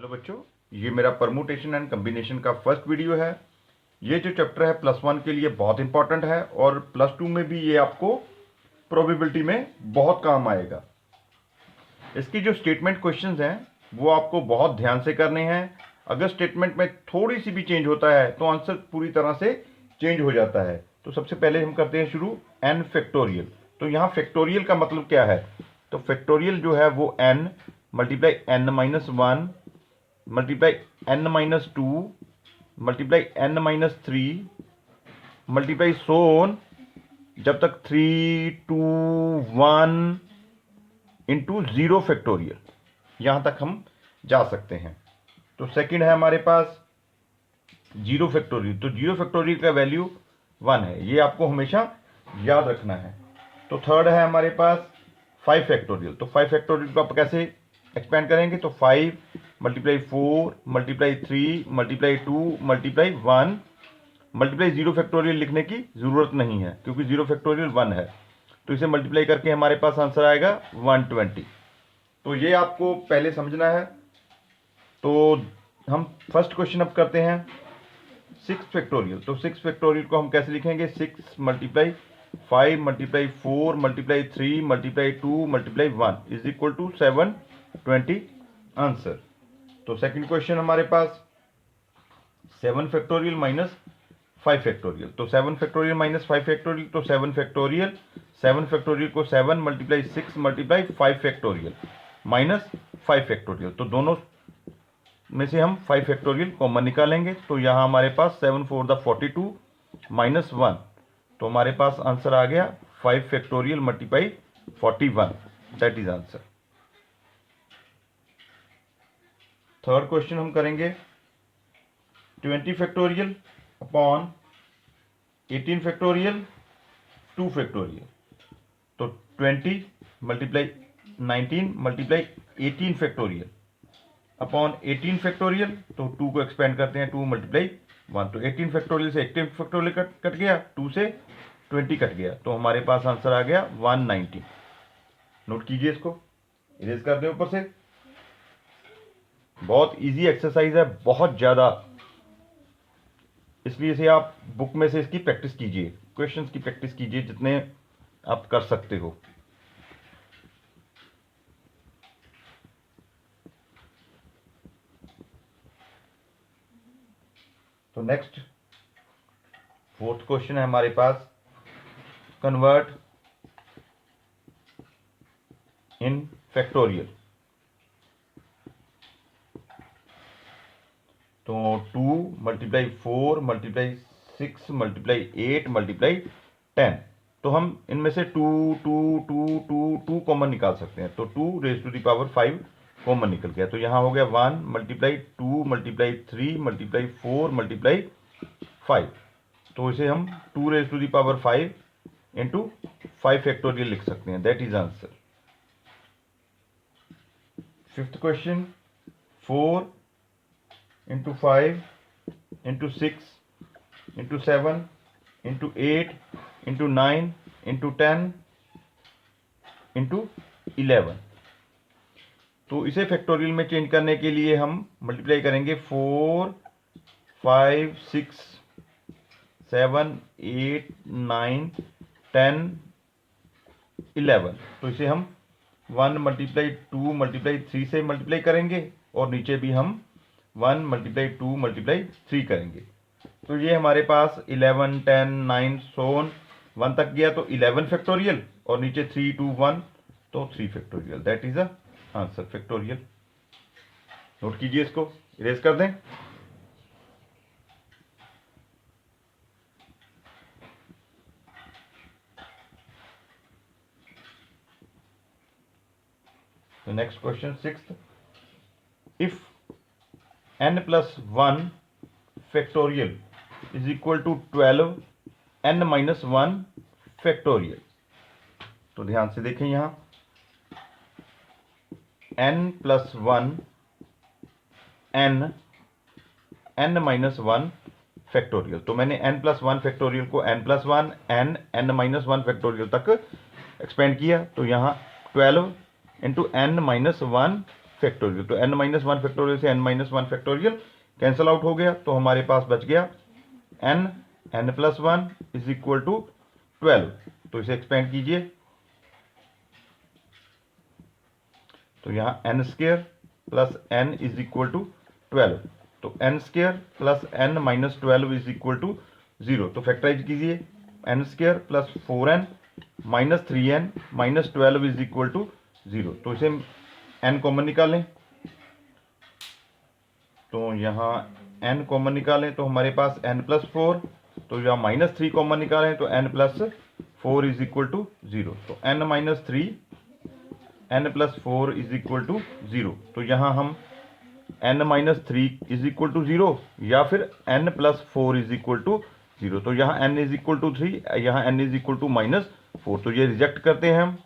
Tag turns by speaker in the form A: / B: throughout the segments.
A: Hello बच्चों, ये मेरा परमुटेशन एंड कम्बिनेशन का फर्स्ट वीडियो है। ये जो चैप्टर है +1 के लिए बहुत इंपॉर्टेंट है और +2 में भी ये आपको प्रोबेबिलिटी में बहुत काम आएगा। इसकी जो स्टेटमेंट क्वेश्चंस हैं वो आपको बहुत ध्यान से करने हैं। अगर स्टेटमेंट में थोड़ी सी भी चेंज होता है तो आंसर पूरी तरह से चेंज हो जाता है। तो सबसे पहले हम करते हैं शुरू n फैक्टोरियल। तो यहाँ फैक्टोरियल का मतलब क्या है? तो फैक्टोरियल जो है वो n multiply n-1 multiply n-2 multiply n-3 multiply so on जब तक 3 2 1 इंटू 0 फैक्टोरियल, यहां तक हम जा सकते हैं। तो सेकंड है हमारे पास 0 फैक्टोरियल। तो 0 फैक्टोरियल का वैल्यू 1 है, ये आपको हमेशा याद रखना है। तो थर्ड है हमारे पास 5 फैक्टोरियल। तो 5 फैक्टोरियल को आप कैसे एक्सपेंड करेंगे? तो 5 multiply 4 multiply 3 multiply 2 multiply 1 multiply 0 factorial लिखने की जरूरत नहीं है क्योंकि 0 फैक्टोरियल 1 है। तो इसे मल्टीप्लाई करके हमारे पास आंसर आएगा 120। तो ये आपको पहले समझना है। तो हम फर्स्ट क्वेश्चन अब करते हैं 6 फैक्टोरियल। तो 6 फैक्टोरियल को हम कैसे लिखेंगे? 6 multiply 5 multiply 4 multiply 3 multiply 2 multiply 1 is equal to 720 answer. तो सेकंड क्वेश्चन हमारे पास 7 फैक्टोरियल माइनस 5 फैक्टोरियल। तो 7 फैक्टोरियल माइनस 5 फैक्टोरियल, तो 7 फैक्टोरियल। 7 फैक्टोरियल को 7 multiply 6 multiply 5 factorial minus 5 factorial. तो दोनों में से हम 5 फैक्टोरियल कॉमन निकालेंगे। तो यहाँ हमारे पास 7 4 द 42 माइनस 1, तो हमारे पास आंसर आ गया 5 factorial multiply 41, that is answer. Third question हम करेंगे 20 फैक्टोरियल अपॉन 18 फैक्टोरियल 2 फैक्टोरियल। तो 20 multiply 19 multiply 18 factorial upon 18 factorial. तो 2 को एक्सपेंड करते हैं, 2 मल्टीप्लाई 1। तो 18 फैक्टोरियल से 18 फैक्टोरियल कट गया, 2 से 20 कट गया, तो हमारे पास आंसर आ गया 190। नोट कीजिए, इसको इरेज कर दें ऊपर से। बहुत इजी एक्सरसाइज है, बहुत ज़्यादा, इसलिए इसे आप बुक में से इसकी प्रैक्टिस कीजिए, क्वेश्चंस की प्रैक्टिस कीजिए जितने आप कर सकते हो। तो नेक्स्ट फोर्थ क्वेश्चन है हमारे पास कन्वर्ट इन फैक्टोरियल। तो 2 मल्टीप्लाई 4 मल्टीप्लाई 6 मल्टीप्लाई 8 मल्टीप्लाई 10। तो हम इनमें से 2 2 2 2 2 कॉमन निकाल सकते हैं। तो 2 raise to the power 5 common निकल गया। तो यहाँ हो गया 1 मल्टीप्लाई 2 मल्टीप्लाई 3 मल्टीप्लाई 4 मल्टीप्लाई 5। तो इसे हम 2 raise to the power 5 into 5 factorial लिख सकते हैं, that is answer. Fifth question 4 into 5 into 6 into 7 into 8 into 9 into 10 into 11। तो इसे फैक्टोरियल में चेंज करने के लिए हम मल्टीप्लाई करेंगे 4 5 6 7 8 9 10 11। तो इसे हम 1 मल्टीप्लाई 2 मल्टीप्लाई 3 से मल्टीप्लाई करेंगे और नीचे भी हम 1 मल्टीप्लाई 2 मल्टीप्लाई 3 करेंगे। तो ये हमारे पास 11 10 9 सोन 1 तक गया, तो 11 फैक्टोरियल और नीचे 3 2 1, तो 3 factorial, that is the answer factorial. Note कीजिए, इसको इरेज कर दें। तो next question sixth, if n plus 1 factorial is equal to 12 n minus 1 factorial. तो ध्यान से देखें, यहां n plus 1 n minus 1 factorial. तो मैंने n प्लस 1 फैक्टोरियल को n plus 1 n minus 1 factorial तक एक्सपेंड किया। तो यहाँ 12 इंटू n माइनस 1 फैक्टोरियल। तो n-1 फैक्टोरियल से n-1 फैक्टोरियल कैंसिल आउट हो गया, तो हमारे पास बच गया n+1 इज इक्वल टू 12। तो इसे एक्सपेंड कीजिए, तो यहाँ n² plus n is equal to 12। तो n² plus n minus 12 is equal to 0। तो फैक्टराइज कीजिए, n² plus 4n minus 3n minus 12 is equal to 0। तो इसे n कॉमन निकालें, तो यहाँ n कॉमन निकालें तो हमारे पास n+4, तो यहाँ -3 कॉमन निकालें तो n+4 इज इक्वल टू 0। तो n-3 n+4 is equal to 0। तो यहाँ हम n-3 इज इक्वल टू 0 या फिर n+4 इज इक्वल टू 0। तो यहाँ n इज इक्वल टू 3, यहाँ n इज इक्वल टू -4, तो ये रिजेक्ट करते हैं हम।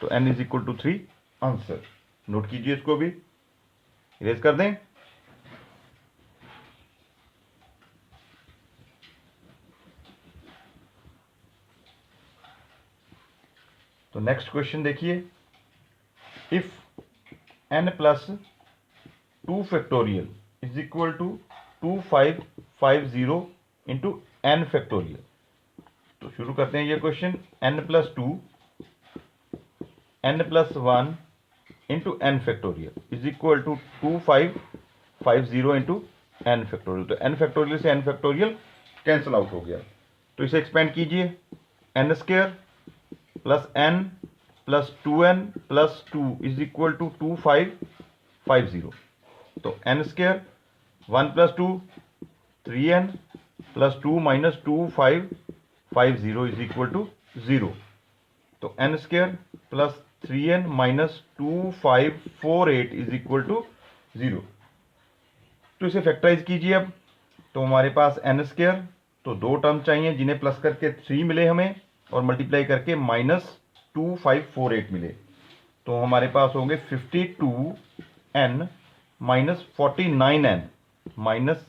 A: तो n is equal to 3 answer. Note कीजिए, इसको भी इरेज कर दें। तो नेक्स्ट क्वेश्चन देखिए, if n+2 factorial is equal to 2550 into n factorial. तो शुरू करते हैं ये क्वेश्चन। n+2 n+1 into n factorial is equal to 2550 into n factorial. तो n फैक्टोरियल से n फैक्टोरियल कैंसिल आउट हो गया, तो इसे एक्सपेंड कीजिए, n² plus n plus 2n plus 2 is equal to 2550। तो n² 1 plus 2 3n plus 2 minus 2550 is equal to 0। तो n² plus 3n minus 2548 is equal to 0। तो इसे फैक्टराइज कीजिए अब। तो हमारे पास n², तो दो टर्म चाहिए जिन्हें प्लस करके 3 मिले हमें और मल्टीप्लाई करके -2548 मिले। तो हमारे पास होंगे 52n minus 49n minus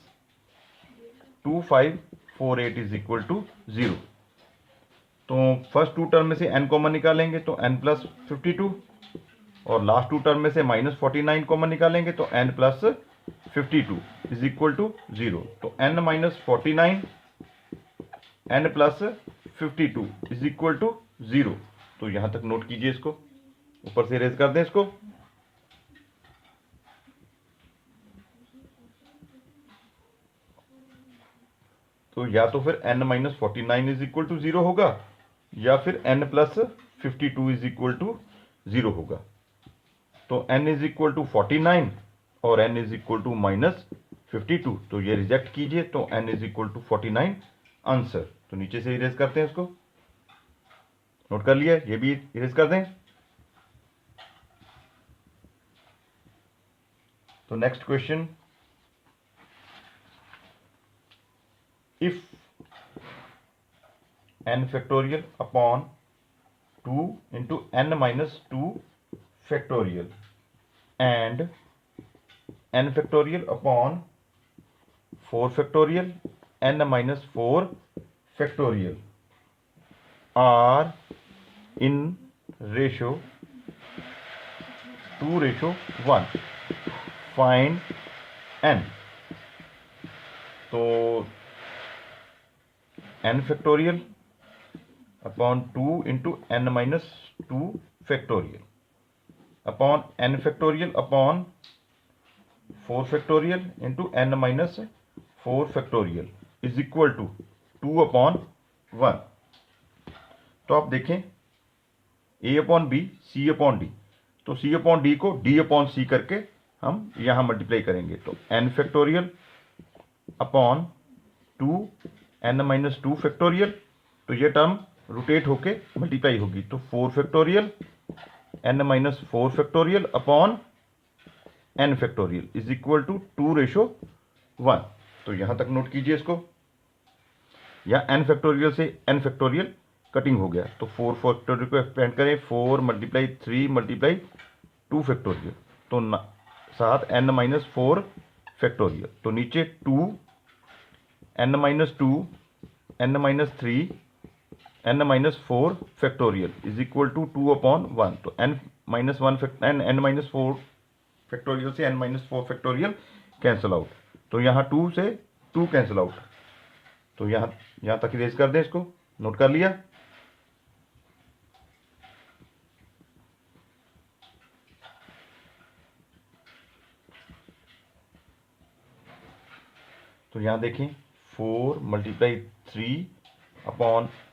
A: 2548 is equal to 0। तो फर्स्ट टू टर्म में से n कॉमन निकालेंगे तो n+52, और लास्ट टू टर्म में से -49 कॉमन निकालेंगे तो n+52 इज इक्वल टू 0। तो n-49 n+52 is equal to 0। तो यहां तक नोट कीजिए, इसको ऊपर से इरेज कर दें इसको। तो या तो फिर n-49 इज इक्वल टू 0 होगा या फिर n+52 इज इक्वल टू 0 होगा। तो n इज इक्वल टू 49 और n इज इक्वल टू -52, तो ये रिजेक्ट कीजिए, तो n is equal to 49 answer. तो नीचे से इरेज करते हैं इसको, नोट कर लिया, ये भी इरेज कर दें। तो next question, if n factorial upon 2 into n-2 factorial and n factorial upon 4 factorial n-4 factorial are in ratio 2:1, find n। तो n factorial upon 2 into n-2 factorial upon n factorial upon 4 factorial into n-4 factorial is equal to 2/1। तो आप देखें, a/b c/d, तो c/d को d/c करके हम यहां multiply करेंगे। तो n factorial upon 2 n-2 factorial, तो ये टर्म रोटेट होके मल्टीप्लाई होगी, तो 4 factorial n-4 factorial upon n factorial is equal to 2:1। तो यहां तक नोट कीजिए इसको। या n फैक्टोरियल से n फैक्टोरियल कटिंग हो गया, तो 4 फैक्टोरियल को एक्सपेंड करें, 4 × 3 × 2 फैक्टोरियल, तो 7 n-4 फैक्टोरियल। तो नीचे 2 n-2 n-3 n-4 factorial is equal to 2/1। तो n n-4 फैक्टोरियल से n-4 फैक्टोरियल कैंसिल आउट। तो यहाँ 2 से 2 कैंसिल आउट। तो यहाँ तक इरेज कर दें, इसको नोट कर लिया। तो यहाँ देखें 4 × 3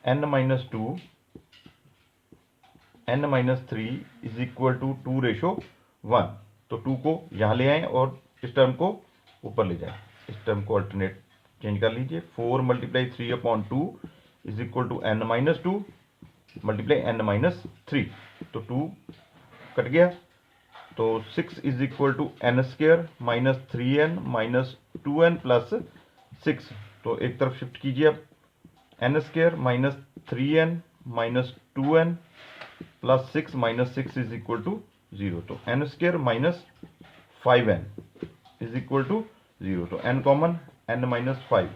A: n-2 n-3 is equal to 2:1। तो 2 को यहाँ ले आएँ और इस टर्म को ऊपर ले जाएं। इस टर्म को अल्टरनेट चेंज कर लीजिए। 4 × 3/2 is equal to n-2 × n-3। तो 2 कट गया। तो 6 is equal to n² - 3n - 2n plus 6। तो एक तरफ शिफ्ट कीजिए अब। n² - 3n - 2n plus 6 - 6 is equal to 0। तो n² - 5n is equal to 0। तो n कॉमन, n-5।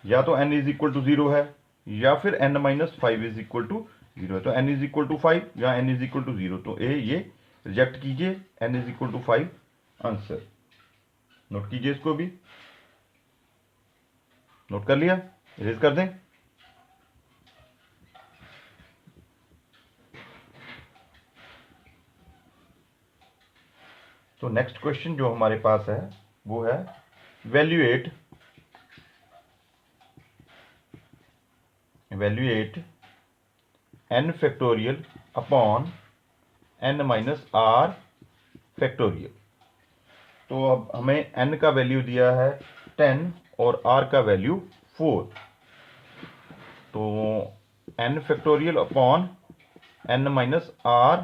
A: या तो n इज इक्वल टू 0 है या फिर n-5 इज इक्वल टू 0 है। तो n इज इक्वल टू 5 या n इज इक्वल टू 0। तो ये रिजेक्ट कीजिए। n is equal to 5 answer. Note कीजिए, इसको भी नोट कर लिया, इरेज कर दें। तो नेक्स्ट क्वेश्चन जो हमारे पास है वो है valuate n factorial upon n-r factorial. तो अब हमें n का वैल्यू दिया है 10 और r का वैल्यू 4। तो n factorial upon n-r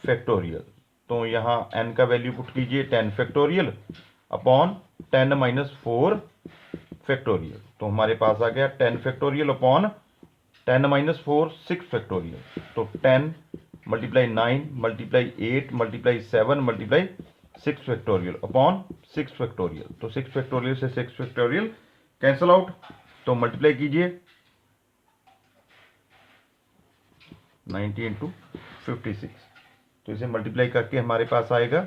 A: factorial. तो यहाँ n का वैल्यू पुट कीजिए 10 फैक्टोरियल अपॉन 10-4 फैक्टोरियल। तो हमारे पास आ गया 10 फैक्टोरियल अपॉन 10-4 6 फैक्टोरियल। तो 10 × 9 × 8 × 7 × 6 फैक्टोरियल अपॉन 6 फैक्टोरियल। तो 6 फैक्टोरियल से 6 फैक्टोरियल कैंसिल आउट। तो मल्टीप्लाई कीजिए 90 × 56। तो इसे मल्टीप्लाई करके हमारे पास आएगा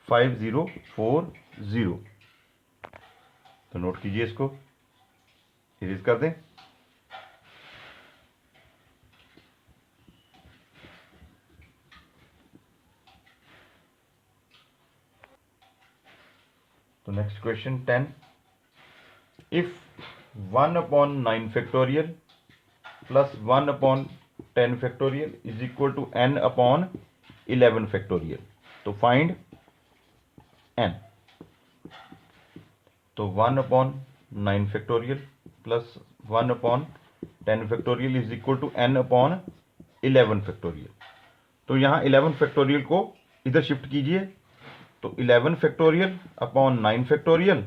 A: 5040। तो नोट कीजिए, इसको इरेज कर दें। तो next question 10। If 1/9 factorial plus 1/10 factorial is equal to n/11 factorial. तो फाइंड n। तो 1/9 factorial plus 1/10 factorial is equal to n/11 factorial. तो यहाँ 11 फैक्टोरियल को इधर शिफ्ट कीजिए। तो 11 factorial upon 9 factorial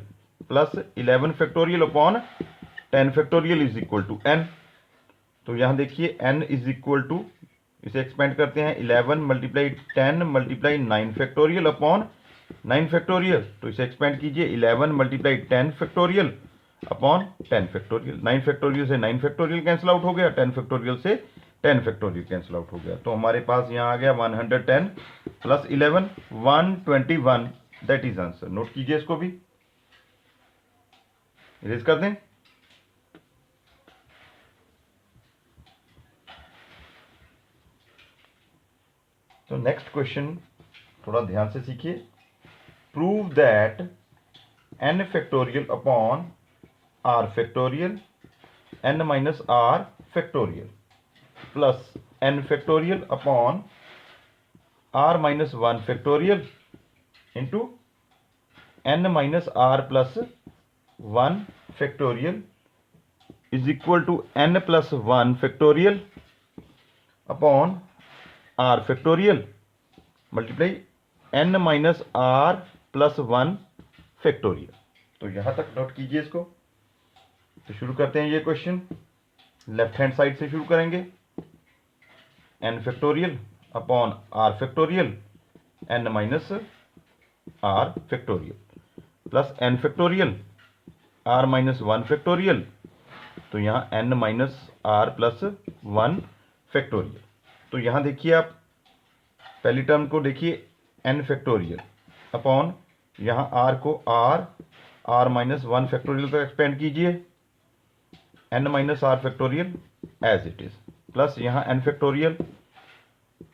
A: plus 11 factorial upon 10 factorial is equal to n। तो यहाँ देखिए n इज इक्वल टू, इसे एक्सपेंड करते हैं 11 × 10 × 9 फैक्टोरियल अपॉन 9 फैक्टोरियल। तो इसे एक्सपेंड कीजिए 11 × 10 फैक्टोरियल अपॉन 10 फैक्टोरियल। 9 फैक्टोरियल से 9 फैक्टोरियल कैंसिल आउट हो गया, 10 फैक्टोरियल से 10 फैक्टोरियल कैंसिल आउट हो गया। तो हमारे पास यहाँ आ गया 110 plus 11 121। That is answer. Note कीजिए, इसको भी इरेज कर दें। तो नेक्स्ट क्वेश्चन थोड़ा ध्यान से सीखिए। Prove that n factorial upon r factorial n-r factorial plus n factorial upon r-1 factorial into n-r plus 1 factorial is equal to n plus 1 factorial upon r factorial multiply n-r plus 1 factorial. तो यहाँ तक note कीजिए इसको। तो शुरू करते हैं ये क्वेश्चन। लेफ्ट हैंड साइड से शुरू करेंगे। n factorial upon r factorial n-r factorial plus n factorial r-1 factorial. तो यहाँ n-r प्लस 1 फैक्टोरियल। तो यहाँ देखिए आप पहली टर्म को देखिए n फैक्टोरियल अपॉन यहाँ r को r माइनस 1 फैक्टोरियल तक एक्सपेंड कीजिए, n minus r factorial as it is, plus यहाँ n factorial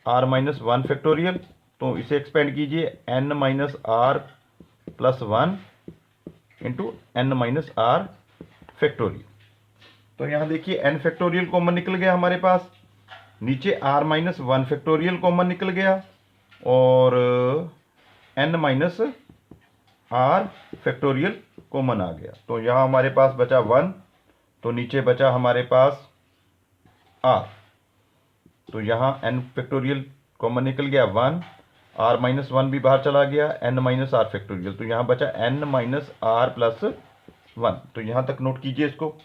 A: r minus 1 factorial, तो इसे एक्सपेंड कीजिए n minus r plus 1 into n minus r factorial. तो यहाँ देखिए n फैक्टोरियल कॉमन निकल गया हमारे पास, नीचे r माइनस 1 फैक्टोरियल कॉमन निकल गया और n minus r factorial common आ गया। तो यहाँ हमारे पास बचा 1, तो नीचे बचा हमारे पास r, तो यहाँ n फैक्टोरियल कॉमन निकल गया 1, r माइनस 1 भी बाहर चला गया, n माइनस आर फैक्टोरियल, तो यहाँ बचा n माइनस आर प्लस 1। तो यहाँ तक नोट कीजिए, इसको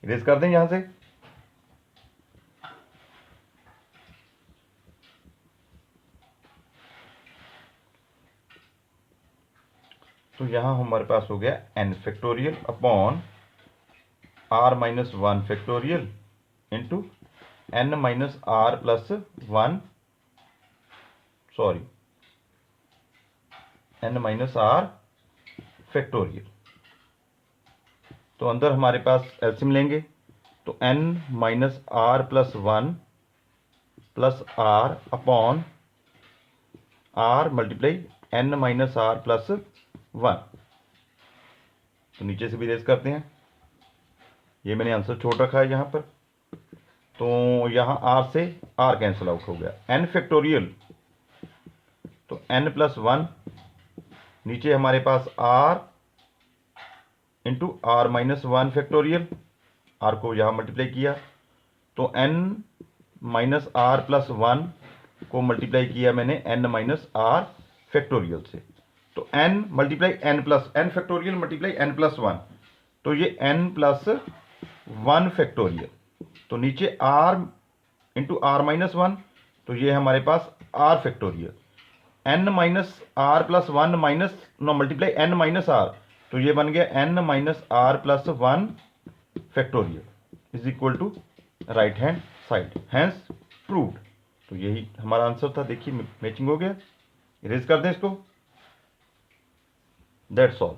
A: इरेज कर दें यहाँ से। तो यहाँ हमारे पास हो गया n factorial upon r minus 1 factorial into n minus r plus 1, sorry n minus r factorial. तो अंदर हमारे पास एलसीएम लेंगे, तो n minus r plus 1 plus r upon r multiply n minus r plus 1। तो नीचे से भी रेज करते हैं, ये मैंने आंसर छोड़ रखा है यहाँ पर। तो यहाँ r से r कैंसिल आउट हो गया, n फैक्टोरियल, तो n प्लस 1, नीचे हमारे पास r into r minus 1 factorial, r को यहाँ मल्टीप्लाई किया, तो n माइनस आर प्लस 1 को मल्टीप्लाई किया मैंने n माइनस आर फैक्टोरियल से, तो n multiply n plus n factorial multiply n plus 1, तो ये n प्लस 1 फैक्टोरियल, तो नीचे r इंटू आर माइनस 1, तो ये हमारे पास r factorial, n minus r plus 1 minus no multiply n minus r, तो ये बन गया n minus r plus 1 factorial is equal to right hand side, hence proved. तो यही हमारा आंसर था, देखिए मैचिंग हो गया। इरेज कर दें इसको, दैट्स ऑल।